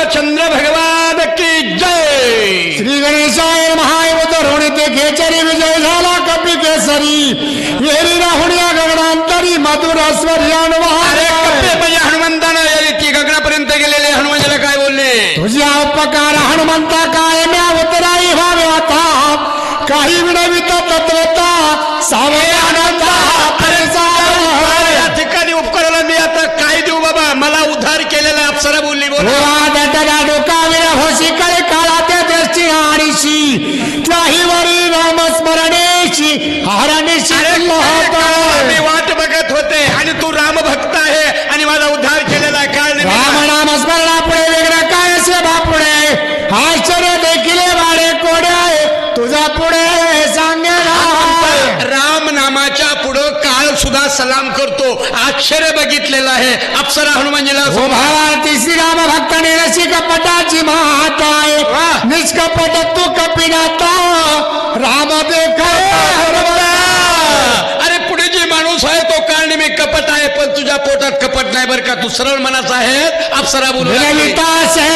रामचंद्र भगवान की जय. श्री गणेशाय महायुद्ध रोणिते खेचरी विजय झाला कपी केसरी येरी राहुण्या गगनांतरी मधुर स्वर्यान अरे कपे म्हणजे हनुमंतानं ती गगनापर्यंत गेलेले हनुमंताला काय बोलले तुझ्या उपकार हनुमंता काय म्या उतराई व्हावे आता काही विनविता तत्वता सावधानता या ठिकाणी उपकाराला मी आता काय देऊ बाबा मला उद्धार केलेला अप्सरा बोलली डोकाविरा होशी कळे काळा त्या दृष्टी आणीशी त्याही वरी नामस्मरणेशी हरणेशी मी वाट बघत होते आणि तू राम भक्त आहे आणि माझा उद्धार केलेला काय राम नामस्मरणा पुढे वेगळं काय असे बापुढे आश्चर्य देखील वाडे कोडे तुझा पुढे सांगे राम नामाच्या पुढं काळ सुद्धा सलाम करतो आश्चर्य बघितलेलं आहे अप्सरा हनुमानजीला भारती श्रीराम भक्त निरशी कपटाची माता आहे निष्कपट तू कपिनाता राम देख अरे पुढे जे माणूस आहे तो काळ मी कपट आहे पण तुझ्या पोटात कपट नाही बरं का तू सरळ मनाचा आहे अप्सरा बोलू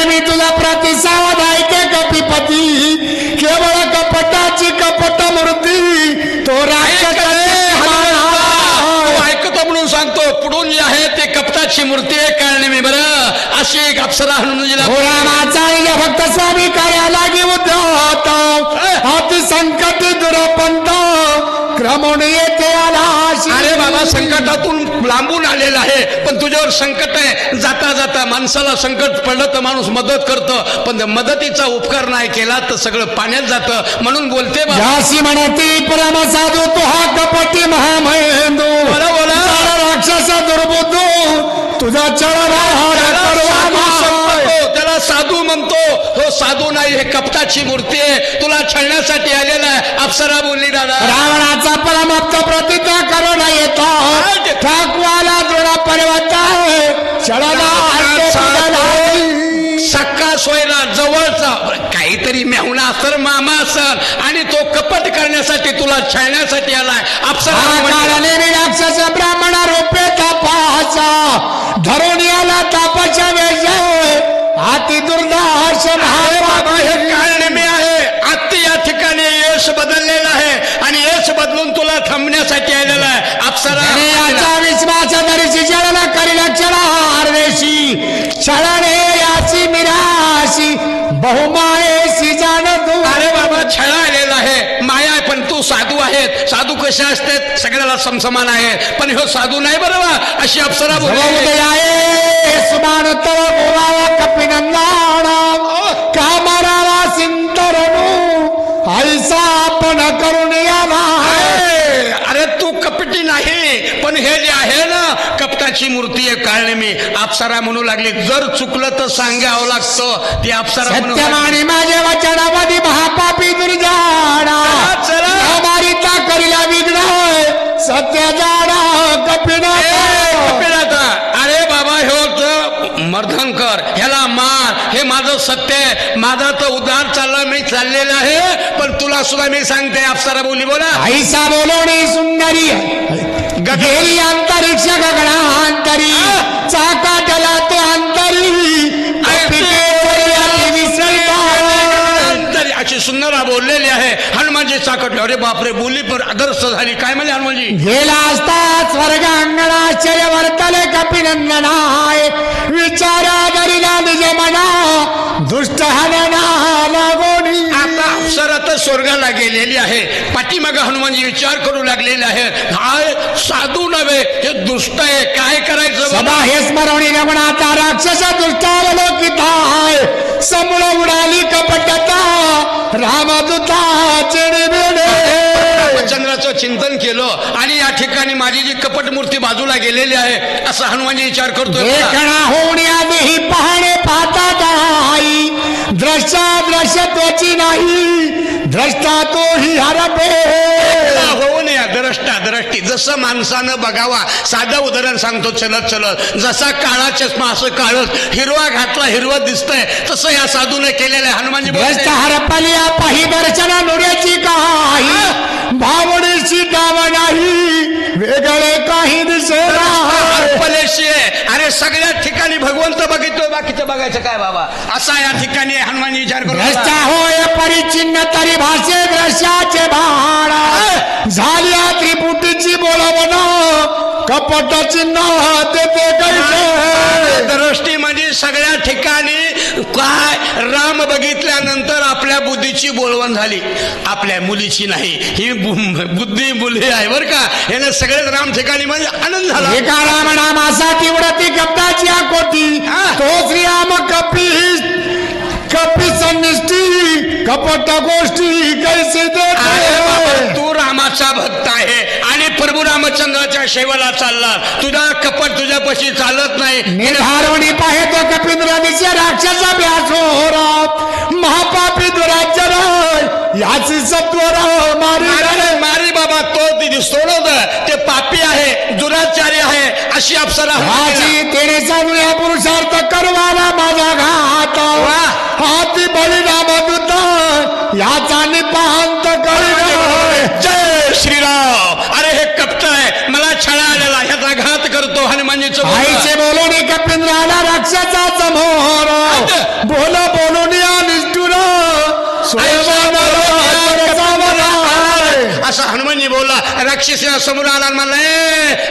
मी तुझा प्रतिसाद ऐके कपिपती केवळ कपटाची कपट मूर्ती तो ऐकतो म्हणून सांगतो पुढून जे आहे ते कपटाची मूर्ती आहे कारण मी बरं अशी एक अप्सरा हनुमानजीला भक्त स्वामी कार्याला अति संकट दुरपंत क्रमून येते आला अरे बाबा संकटातून लांबून आलेला आहे पण तुझ्यावर संकट आहे जाता जाता माणसाला संकट पडलं तर माणूस मदत करतं पण मदतीचा उपकार नाही केला तर सगळं पाण्यात जातं म्हणून बोलते याशी म्हणती परम साधू तो हा कपटी महामहेंदू बोला राक्षस दुर्बुद्धू तुझा त्याला साधू म्हणतो हो साधू नाही हे कपटाची मूर्ती आहे तुला छळण्यासाठी आलेला आहे अप्सरा बोलली दादा रावणाचा परमप्त प्रतिज्ञा करून येतो ठाकवाला दृढ पर्वत सक्का सोयरा जवळचा काहीतरी मेहुणा असल मामा असल आणि तो कपट करण्यासाठी तुला छळण्यासाठी आलाय अप्सरा राक्षस ब्राह्मण रूपे तापाचा धरून याला तापाच्या वेळ हाती दुर्दाश हे कारण मी आहे आत्ती या ठिकाणी यश बदललेला आहे आणि यश बदलून तुला थांबण्यासाठी आलेला आहे अप्सरा विश्वास दरीची जळला करीला चढारवेशी छळणे याची मिराशी बहुमायेशी जाण तू अरे बाबा छळा आलेला आहे माया पण तू साधू आहेत साधू कसे असतात सगळ्याला समसमान आहे पण हे साधू नाही बरोबर अशी अप्सरा बोलली सुमान तव गोवा कपिनंदाना कामारावा सिंतरणू ऐसा आपण करून याला अरे तू कपटी नाही पण हे जे आहे ना कपटाची मूर्ती आहे कारण मी अप्सरा म्हणू लागली जर चुकलं तर सांगावं लागतं ती अप्सरा सत्यमाने माझ्या वचनामध्ये महापापी दुर्जाडा मारिता करीला विघ्न सत्य जाडा कपिनाथा अरे बाबा हे मर्धनकर ह्याला मार हे माझं सत्य आहे माझा तर उद्धार चालला मी चाललेला आहे पण तुला सुद्धा मी सांगते अप्सरा बोली बोला ऐसा बोलवणी सुंदरी गेली अंतरिक्ष गगनांतरी चाकाटला तो अंतरी अशी सुंदर बोललेली आहे हनुमानजी चाकटले अरे बापरे बोली पण आदर्श झाली काय म्हणजे हनुमानजी गेला असता स्वर्ग अंगण आश्चर्य वर्तले कपिनंदनाय विचारा दरिला निज मना दुष्ट हनना लागोनी आता अप्सरा तर स्वर्गाला गेलेली आहे पाठीमागे हनुमानजी विचार करू लागलेले आहेत हा साधू नव्हे हे दुष्ट आहे काय करायचं सदा हे स्मरणी रमणाचा राक्षस दुष्टावलोकित आहे समूळ उडाली कपटता रामदूता चंद्राचं चिंतन केलं आणि या ठिकाणी माझी जी कपट मूर्ती बाजूला गेलेली आहे असा हनुमानजी विचार करतोय होण्याआधी पाहणे पाहता नाही द्रष्टा दृश्य त्वची नाही द्रष्टा तो ही हरपे होऊ नये द्रष्टी जसं माणसानं बघावा. साधं उदाहरण सांगतो चलत चलत. जसा काळा चष्मा असं काळच, हिरवा घातला हिरवं दिसतंय, तसं या साधूने केलेलं आहे. हनुमानजी हरपल्या पाही दर्शना नोड्याची काही भावनेची डाव नाही, वेगळे काही दिसेना. हरपल्याशी आहे. अरे सगळ्या ठिकाणी भगवंत बघितोय, बाकीचं बघायचं काय बाबा. असा या ठिकाणी हनुमानजी विचार भ्रष्टा होय परिचिन्न तरी भाषे द्रश्याचे भाडा, झाल्या त्रिपुटीची बोलवण कपटाची नाव देते कैसे. दृष्टी म्हणजे सगळ्या ठिकाणी काय राम बघितल्यानंतर आपल्या बुद्धीची बोलवण झाली, आपल्या मुलीची नाही. ही बुद्धी मुली आहे बर का. याने सगळेच राम ठिकाणी म्हणजे आनंद झाला. एका राम नामासाठी उडती कपटाची कोटी, तो श्रीराम कपी संनिष्ठी कपट गोष्टी कैसे देते. तू रामाचा भक्त आहे आणि प्रभू रामचंद्राच्या सेवेला चालला, तुझा कपट तुझ्यापाशी चालत नाही. निर्धारवणी पाहे तो कपिंद्र दिसे राक्षस व्यासोरात, महापापी दुराज्य याची सत्वर मारी बाबा. तो सोडवत ते पापी आहे, दुराचारी आहे अशी अप्सरा. तेने चांगल्या पुरुषार्थ करवाला माझा घात, हाती बळीराम दूत याचा निपांत कर. जय श्रीराम. अरे हे कपट आहे, मला छळा आलेला, ह्याचा घात करतो. हनुमानजीचं आईचे बोलून कपिंद्राला राक्षसा समोर, बोलून या निष्ठुर असं हनुमानजी बोलला. राक्षसा समोर आला म्हणला,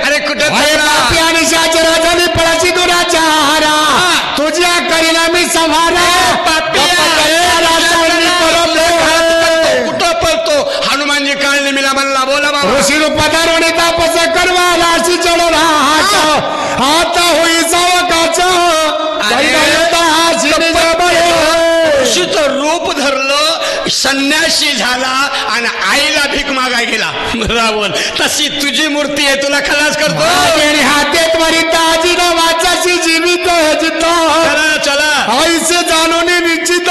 अरे कुठे आणि शाचराजाने पळाची दुराचारा, तुझ्या करीला मी संहारा. कुठं पळतो. हनुमानजी काळने मिला म्हणला, बोला बाबा. ऋषी रूपाधारणी तापस करवाला अशी चढवला आता होई सावकाच. ऋषीचं रूप धरलं, संन्यासी झाला आणि आईला भीक मागाय गेला रावण. तशी तुझी मूर्ती आहे, तुला खलास करतो. हाते त्वरित आजी वाचाशी जीवित चला चला. आईचे जाणून निश्चित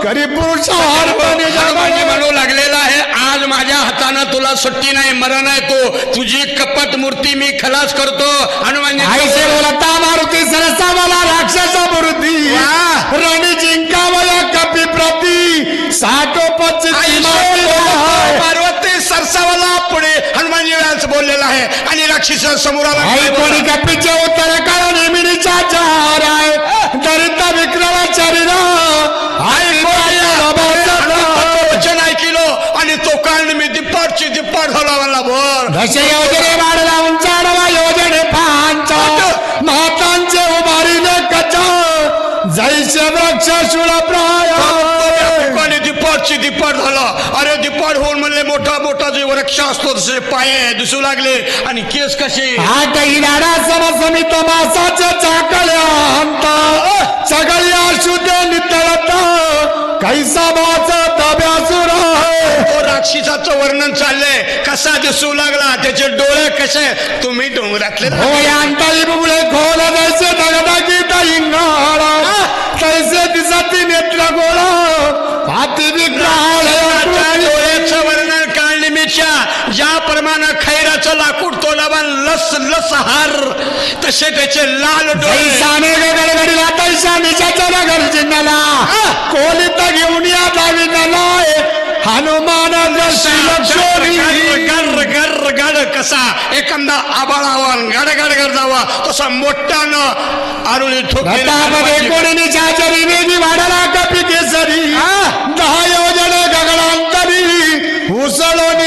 करी पुरुष म्हणू लागलेला आहे, आज माझ्या हातानं तुला सुट्टी नाही, मरण आहे. तो तुझी कपट मूर्ती मी खलास करतो. हनुमान आईचे बोलता मारुती सरसा मला राक्षसा मूर्ती रणी जिंकावया कपी प्रती साठोपच पार्वती सरसावाला पुढे हनुमानजी व्यास बोललेला आहे आणि राक्षस समोर आला. आई कोणी कपीचे उत्तर काळ नेमिनीचा चार आहे दरिद्र विक्रमाचार्य वचन ऐकिलो आणि तो काळ मी दिप्पाडची दिप्पाड झाला मला. बोर दश योजने वाढला उंचाडवा योजने पांच मातांचे उभारीने कचा जैसे वृक्ष शूळ प्राय. दिप्पाडची दिप्पाड झाला. अरे दिप्पाड होऊन म्हणले मोठा मोठा जे वृक्ष असतो तसे पाय दिसू लागले आणि केस कसे. आठही नाडा समसमित मासाच्या चाकळ्यांत सगळ्या शुद्ध नितळत कैसा भाच ताब्यासुर. राक्षसाचं वर्णन चाललंय, कसा दिसू लागला, त्याचे डोळे कसे. तुम्ही डोंगरातले होयांताई बुबळे खोल जैसे दगडागीत इंगाळा तैसे दिसती नेत्र गोळा हाती विग्रहाळ. डोळ्याचं वर्णन काळनिमीच्या ज्याप्रमाणे खैराचं लाकूड तोडावा लस लस हार तसे त्याचे लाल डोळे. गडगडीला तैसा निशाच्या नगर जिन्हाला कोलित घेऊन या दाविनाला हनुमान गर गर गड कसा एखादा आबाळावर गड गड गड जावा तसा मोठ्यानं आरुळी ठोकली. कोणी चाचरी वेगी वाढला कपी केसरी 10 योजने गगनांतरी उसळून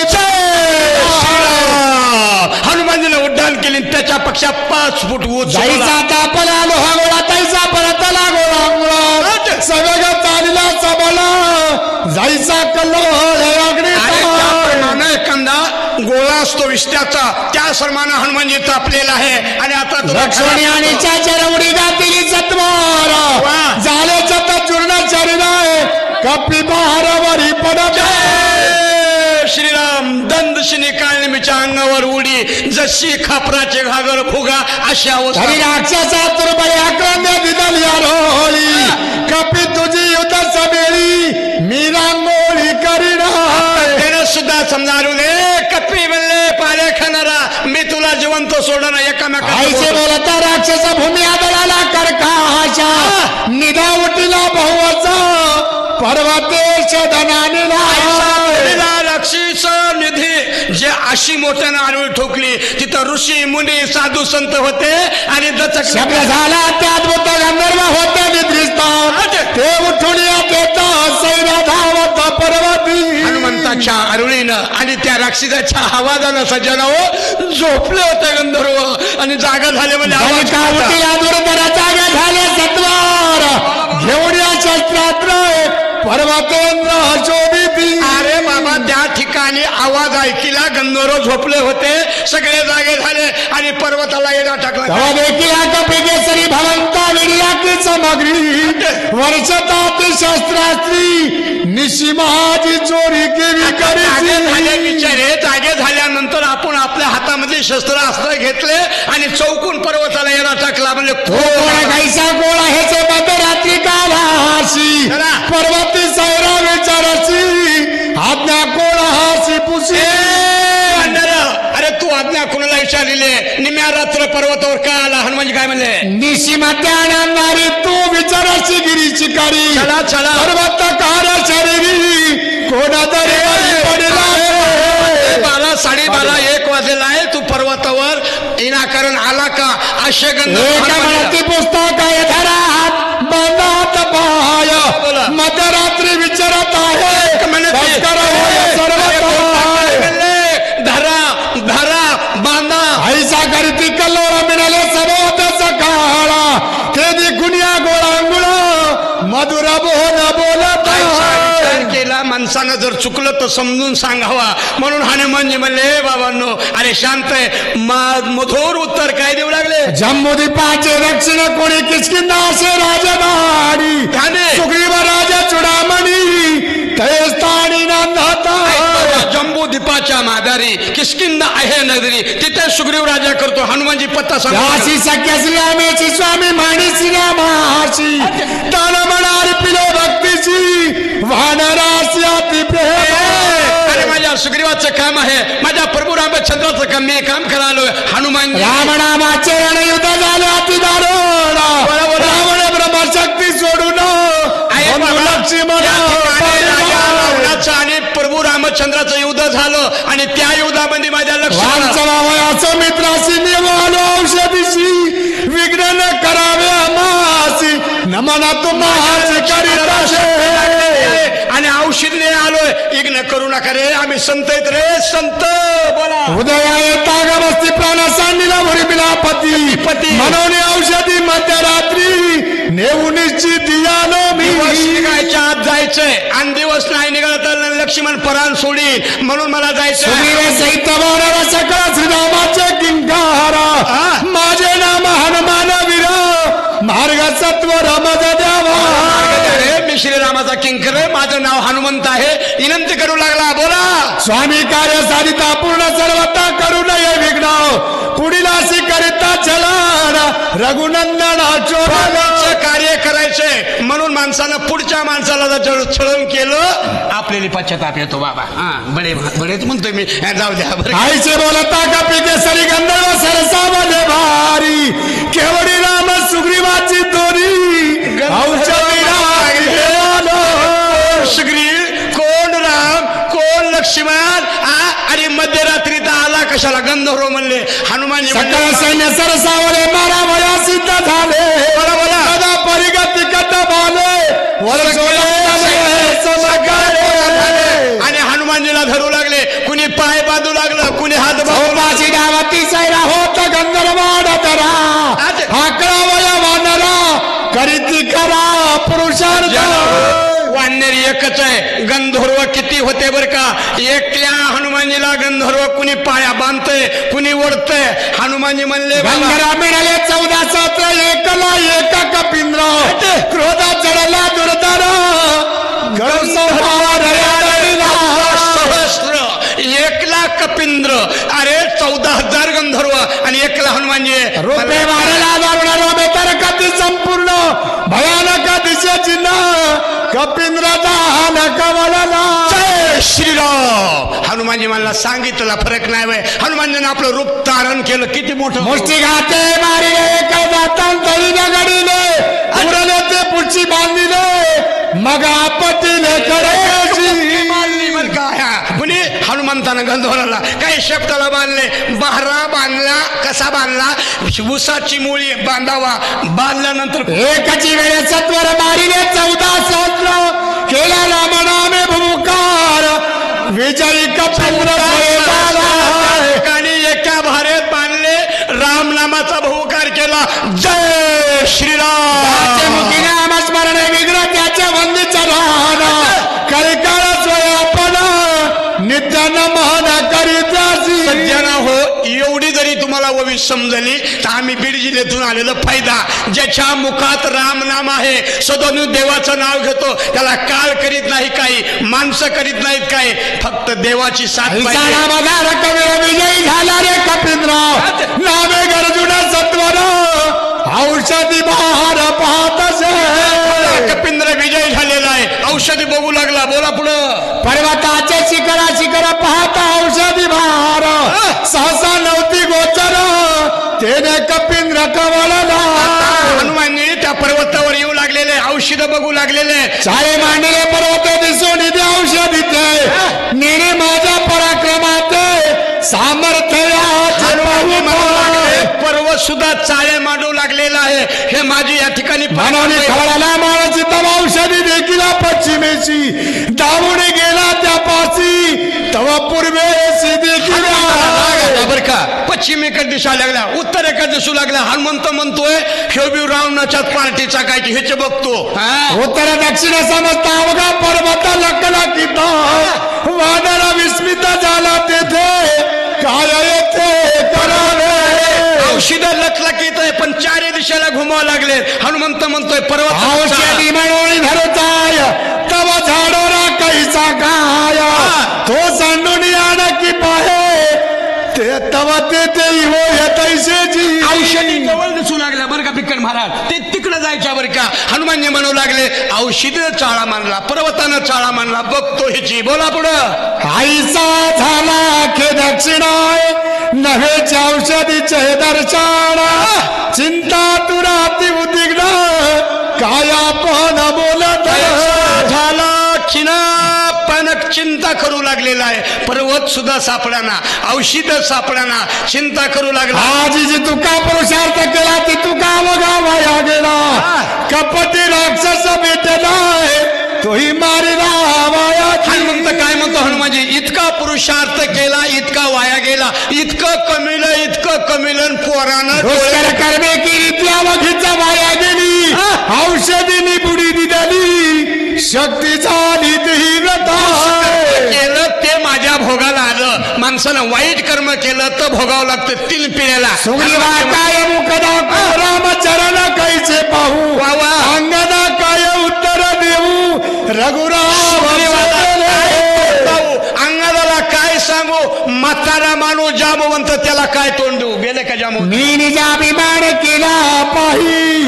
हनुमानजीने उड्डाण केली. त्याच्या पक्षा 5 फूट उंच. तापला लोहागोळा तैसा परतला गोळा सगळ चालला सबला जायचा कल्लोळ एखादा गोळा असतो विष्ट्याचा त्या सर्वांना हनुमानजी तापलेला आहे. आणि आता लक्ष्मणी आणि चाचर उडी जातील सत्वार झाले चत चूर्ण चरिदाय कपी बहारावरी पडत. श्रीराम दंदशिनी काळनिमीच्या अंगावर उडी जशी खापराचे घागर फुगा अशा राक्षसा तुरबळी आक्रम्य दिदल यारोळी कपी तुझी युद्ध समेळी मी रांगोळी करीना. सुद्धा समजारून कपी म्हणले श्रीमंत सोडणं आईचे एकामेकांना बोलता राक्षस भूमी आदळाला कर्काशा निधा उठला भाऊचा पर्वतेश धनानीला लक्षीच निधी जे अशी मोठ्यानं आडवी ठोकली तिथं ऋषी मुनी साधू संत होते आणि शब्द झाला ते अद्भुत गंधर्व होते निद्रिस्तान ते उठून येत सैन्य धावत पर्वती हनुमंताच्या आरुळीनं आणि त्या राक्षसाच्या आवाजानं सज्जनाओ झोपले होते गंधर्व आणि जागा झाले म्हणजे जागा झाले सत्वार घेऊन या शस्त्रास्त्र पर्वतेंद्र शोभिती. अरे बाबा त्या ठिकाणी आवाज ऐकिला गंधर्व झोपले होते सगळे जागे झाले आणि पर्वताला येणा टाकला केसरी भवंता विडियाची सामग्री वर्षतात शस्त्रास्त्री निशिमाची चोरी केली झाले बिचारे जागे झाल्यानंतर आपण आपल्या हातामध्ये शस्त्रास्त्र घेतले आणि चौकून पर्वताला येणा टाकला म्हणजे कैसा गोळा ह्याचे मध्यरात्री कालाशी पर्वती सैरा विचाराची आज्ञा कोणाशी पुसे. अरे तू आज्ञा कोणाला विचारलेली निम्या रात्र पर्वतावर का आला हनुमानजी काय म्हणले निशिमत्या आणणारी तू विचाराची गिरी शिकारी चला चला पर्वत कार शरीरी कोणातरी पडला 12:30 1 वाजलेला आहे तू पर्वतावर विनाकारण आला का असे गंधर्व पुस्तक आहे धरात बंदात पाय मध्यरात्री विचारत आहे धरा बांधा ऐसा करती कल्लोळ मिळाले सर्वतच काळा ते गुन्या गोळांगुळ मधुर बोल बोलत केला माणसानं जर चुकलं तर समजून सांगावा म्हणून हनुमानजी म्हणले बाबांनो अरे शांत आहे मधुर उत्तर काय देऊ लागले जम्बूद्वीपाचे दक्षिण कोणी किष्किंधा असे राजधानी सुग्रीव राजा चुडामणी तयस्थानी नांदता जम्बूद्वीपाच्या मादारी किष्किंधा आहे नगरी तिथे सुग्रीव राजा करतो हनुमानजी पत्ता सांगाशी सख्या श्रीरामेची स्वामी माणी श्रीरामाशी तान म्हणारी पिलो भक्तीची वानरासी अति प्रेम. अरे माझ्या सुग्रीवाचं काम आहे माझ्या प्रभू रामचंद्राचं काम मी काम करायलो हनुमान रामनामाचे रणयुद्ध झाले अति दारुण रावण ब्रह्मशक्ती सोडून रावणाचं आणि प्रभू रामचंद्राचं युद्ध झालं आणि त्या युद्धामध्ये माझ्या लक्षात मित्राशी निवालो औषधीशी विघ्न न करावे आमासी नमना तुम्हाला करीत आणि औषधीने आलोय इग्न करू नका रे आम्ही संत आहेत रे संत बोला उदया येता गमस्ती प्राण सांडीला भरी बिलापती पती म्हणून औषधी मध्यरात्री नेऊ निश्चित यालो मी निघायच्या आत जायचंय आणि दिवस नाही निघाला तर लक्ष्मण परान सोडील म्हणून मला जायचं सहित सकळ श्रीरामाचे किंकारा माझे नाम हनुमान वीर मार्ग सत्व रमज द्यावा मी श्रीरामाचा किंकर माझं नाव हनुमंत आहे विनंती करू लागला बोला स्वामी कार्य साधिता पूर्ण सर्वता करू नये विघ्न पुढील अशी करिता चला रघुनंदन कार्य करायचंय म्हणून माणसानं पुढच्या माणसाला जर छळण केलं आपल्याला पश्चाताप येतो बाबा बळेच म्हणतोय मी जाऊ द्या आईचे बोलता का पिकेसरी गंधर्व सरसावले भारी केवढी राम सुग्रीवाची दोरी सुग्रीव कोण राम कोण लक्ष्मण आणि मध्यरात्रीत आला कशाला गंधर्व म्हणले हनुमान सकळ सैन्य सरसावले मारा वया सिद्ध झाले बोला परिगती कट भाले आणि हनुमानजीला धरू लागले कुणी पाय बांधू लागलं कुणी हात माझी गावाती सैरा होत गंधर्वाड तरा आकरा वया वानरा करीती करा पुरुषार्थ वानर एकच आहे गंधर्व किती होते बर का एकल्या हनुमानजीला गंधर्व कुणी पाया बांधतय कुणी ओढतय हनुमानजी म्हणले गंधर्व मिळाले 14 सत्र एकला एक कपिंद्र क्रोधा चढला दुर्धर सहस्र 1,00,000 कपिंद्र अरे 14,000 गंधर्व आणि 1,00,000 हनुमानजी रुपये वाढला दारुणा तर कधी संपूर्ण भयानक दिशेची ना कपिंद्र कवलला जय श्रीराम. हनुमानजी मला सांगितलं फरक नाही वय. हनुमानजीने आपलं रूप धारण केलं. किती मोठं मुष्टी घाते मारिले एका जातान तळीने गडिले उरले ते पुढची बांधिले मग आपत्तीने करायची मारली बरं का. कुणी हनुमंतानं गंधोराला काही शेपटाला बांधले. बहरा बांधला. कसा बांधला. उसाची मुळी बांधावा. बांधल्यानंतर एकाची वेळे सत्वर मारिले 14 सहस्र केला रामनामे भूकार विजयी कपूर ठिकाणी एका भारेत बांधले. राम नामाचा भूकार केला. जय श्रीराम. मुखी नामस्मरणे विग्रह त्याच्या वंदीचा राहण कलिकाळ स्वयंपणा नित्यान महान करीतासी. सज्जना हो, एवढी जरी तुम्हाला ववी समजली तर आम्ही बीड जिल्ह्यातून आलेला फायदा. ज्याच्या मुखात राम नाम आहे, सदनु देवाचं नाव घेतो, त्याला काळ करीत नाही काही, माणसं करीत नाहीत काही, फक्त देवाची साथ पाहिजे. विजयी झाला रे कपिंद्र नामे गरजुन सत्वर औषधी बहार पाहत कपिंद्र विजय झालेला आहे. औषधी बघू लागला. बोला पुढं. पर्वताचे शिखर पाहता औषधी बहार सहसा नव्हती गोचर तेने कपिंद्र कवळला. हनुमानजी त्या पर्वतावर येऊ लागलेले, औषध बघू लागलेले. चाळे मांडले पर्वत दिसून इथे औषधी ते नेणे माझ्या पराक्रमात सामर्थ्य पर्वत सुद्धा चाळे मांडू लागलेला आहे. हे माझी या ठिकाणी खवळाला माळाची तव औषधी देखील पश्चिमेची धावून गेला त्यापासी तव पूर्वेशी देखील बर का. पश्चिमेकडे दिसा लागला, उत्तरेकडे दिसू लागला. हनुमंत म्हणतोय शेवबी रावणाच्याच पार्टीचा काय की हेच बघतो. उत्तर दक्षिण समजता अवघा पर्वत लकला किता वादळा विस्मित झाला तेथे काय येथे करावे. औषध लखलखीत आहे पण चारी दिशेला घुमावं लागले. हनुमंत म्हणतोय पर्वत औषधी म्हणून धरताय तव झाडोरा कैसा काय तो सांडून आण की पाहे ते तव ते हो तैसेची औषधी जवळ दिसू लागल्या बरं का. पिक्कड महाराज ते तिकडे जायच्या बरं का. हनुमानजी म्हणू लागले औषधी चाळा मानला, पर्वतानं चाळा मानला. बघतो ह्याची. बोला पुढं. आईसा झाला खे दक्षिणाय नव्हेचे औषधीचे दर्शन चिंता तुराती उद्विग्न काय आपण बोलत झाला खिना पानक चिंता करू लागलेला आहे. पर्वत सुद्धा सापडाना, औषध सापडाना, चिंता करू लागला. आज जी तुका पुरुषार्थ केला ती तुका वगा वाया गेला. कपटी राक्षस भेटलाय तोही मारिला वाया. हनुमंत काय म्हणतो हनुमानजी, इतका पुरुषार्थ केला, इतका वाया गेला, इतकं कमिलं पोरानं कर्मे केली त्या वघीचा वाया गेली. औषधीनी बुडी दिली शक्ती झाली ती केलं ते माझ्या भोगाला आलं. माणसानं वाईट कर्म केलं तर भोगावं लागतं 3 पिढ्याला. काय मुकदा रामचरण कैसे पाहू वावा अंगदा काय उत्तर देऊ रघुराम अंगाला काय सांगू. म्हातारा माणूस जामवंत त्याला काय तोंड देऊ. गेले का जामू. मी निजाभिमान केला पाही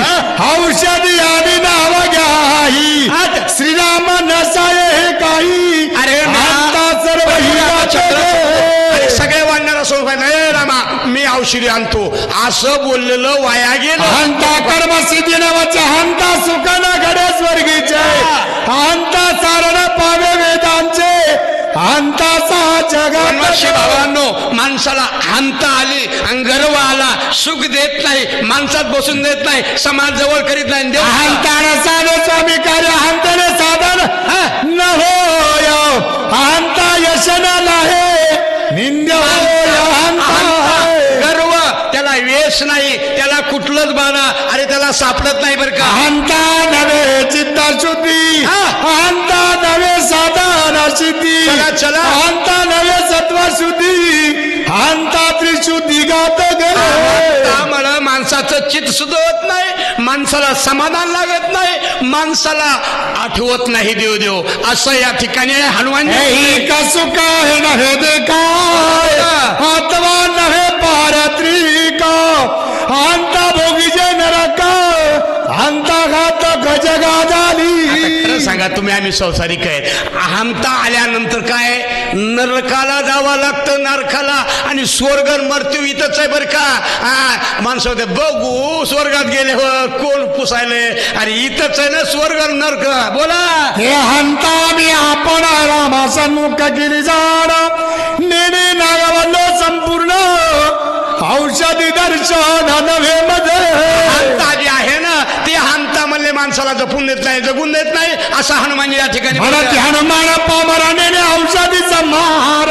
औषधी आणि नाव घ्याही श्रीराम नसाये हे काही. अरे सगळे वाढणारा सोबत नाही रामा मी औषधी आणतो असं बोललेलं वाया गेलं. हंता कर्म सिद्धी नावाचे हंता सुखान घडे स्वर्गीचे हंता सारण पावे वेदांचे हंता भावांनो माणसाला हंता आली आणि गर्व आला. सुख देत नाही, माणसात बसून देत नाही, समाज जवळ करीत नाही. हंताने साधे स्वामी कार्य हंताने साधन न हो हंता यशनाल आहे निंद्य गर्व त्याला वेश नाही, त्याला कुठलंच बाणा अरे त्याला सापडत नाही बरं का. हंता नव्हे चित्ता शुद्धी हंता नव्हे साधना सिद्धी चला हंता नव्हे सत्वा शुद्धी हंता त्रिशुद्धी गात त्यामुळं माणसाचं चित्त सुद्धा होत नाही, माणसाला समाधान लागत नाही, माणसाला आठवत नाही देव देव असं या ठिकाणी हनुमान सुख हे नव्हे देखाय अथवा नव्हे पारत्रिका हंता भोगी जे नरका हंता घात गजगा झाली. सांगा तुम्ही आम्ही संसारिक आहेत. अहमता आल्यानंतर काय नरकाला जावं लागतं, नरकाला. आणि स्वर्ग मृत्यू इथंच आहे बरं का. माणसं होते बघू स्वर्गात गेले हो कोण पुसायले, अरे इथंच आहे ना स्वर्ग नरक. बोला हे हंता मी आपण रामासन्मुख केली जाण नेणे नागावलो संपूर्ण औषधी दर्शन नव्हे मध्ये. हंता जे आहे ना ते हंता म्हणले माणसाला जपून देत नाही, जगून देत नाही, असा हनुमान या ठिकाणी म्हणत हनुमान पामरा नेणे औषधीचा महार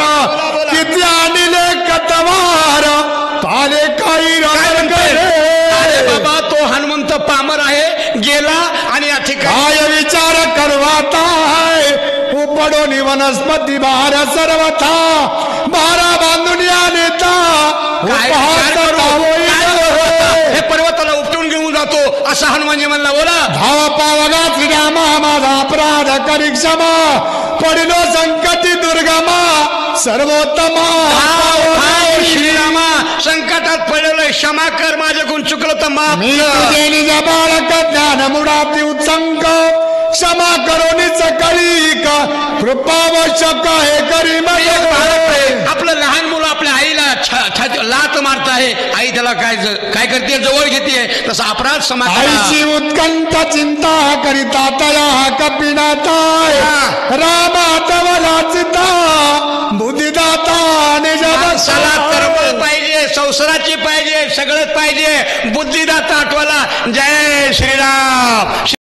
किती आणले कतवार पाले काही अरे बाबा तो हनुमंत पामर आहे गेला आणि या ठिकाणी काय विचार करवाता उपडोनी वनस्पती बार सर्वथा बारा बांधून या नेता हे पर्वताला उपटून घेऊन जातो असा हनुमानजी म्हणला. बोला धावा पावगा श्रीरामा माझा अपराध करी क्षमा पडिलो संकटी दुर्गमा सर्वोत्तमा. श्रीरामा संकटात पडलेलं क्षमा कर, माझ्याकडून चुकलं तर माफ मी कर. तुझे निज बाळक ज्ञान मुडाती उत्संग क्षमा करोनीच कळी का कृपावश्यक हे करी आपलं लहान मुलं आपल्या आईला लात मारत आहे, आई त्याला काय करते जवळ घेते, तसा अपराध समाज आईची उत्कंठ चिंता करिता तया कपिनाताय रामा तवलाचिता बुद्धिदाता माणसाला कर्म पाहिजे, संसाराची पाहिजे, सगळंच पाहिजे, बुद्धिदाता आठवाला. जय श्रीराम.